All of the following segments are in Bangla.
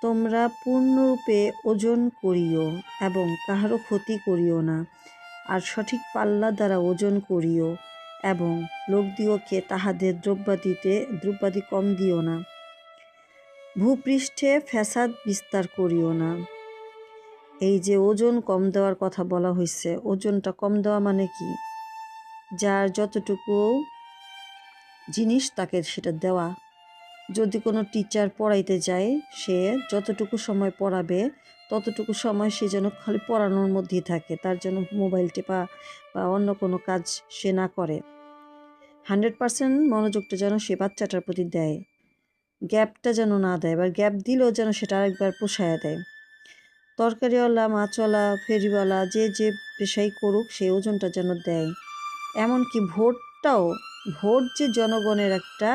তোমরা পূর্ণরূপে ওজন করিও এবং কাহারও ক্ষতি করিও না, আর সঠিক পাল্লা দ্বারা ওজন করিও এবং লোকদিওকে তাহাদের দ্রব্যাদি কম দিও না। ভূপৃষ্ঠে ফ্যাসাদ বিস্তার করিও না। এই যে ওজন কম দেওয়ার কথা বলা হয়েছে, ওজনটা কম দেওয়া মানে কি? যার যতটুকু জিনিস তাকে সেটা দেওয়া। যদি কোনো টিচার পড়াইতে যায়, সে যতটুকু সময় পড়াবে ততটুকু সময় সে যেন খালি পড়ানোর মধ্যেই থাকে, তার জন্য মোবাইল টেপা বা অন্য কোনো কাজ সে না করে। 100% মনোযোগটা যেন সে বাচ্চাটার প্রতি দেয়, গ্যাপটা যেন না দেয়, বা গ্যাপ দিলেও যেন সেটা আরেকবার পোষায় দেয়। তরকারিওয়ালা, মাছওয়ালা, ফেরিওয়ালা যে যে পেশাই করুক, সে ওজনটা যেন দেয়। এমনকি ভোট যে জনগণের একটা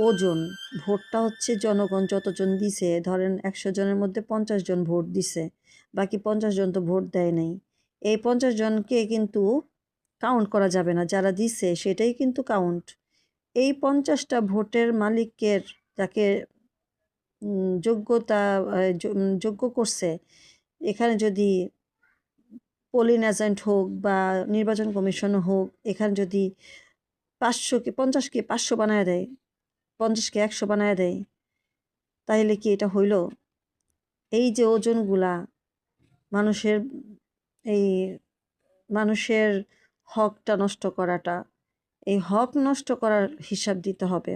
ওজন। ভোটটা হচ্ছে জনগণ যতজন দিছে, ধরেন 100 জনের মধ্যে 50 জন ভোট দিছে, বাকি 50 জন তো ভোট দেয় নাই। এই 50 জনকে কিন্তু কাউন্ট করা যাবে না, যারা দিছে সেটাই কিন্তু কাউন্ট। এই 50টা ভোটের মালিকের যাকে যোগ্য করছে, এখানে যদি পোলিং এজেন্ট হোক বা নির্বাচন কমিশন হোক, এখানে যদি 50কে 500 বানায় দেয়, 50কে 100 বানায় দেয়, তাইলে কি এটা হইল? এই যে ওজনগুলা, মানুষের এই মানুষের হকটা নষ্ট করাটা, এই হক নষ্ট করার হিসাব দিতে হবে।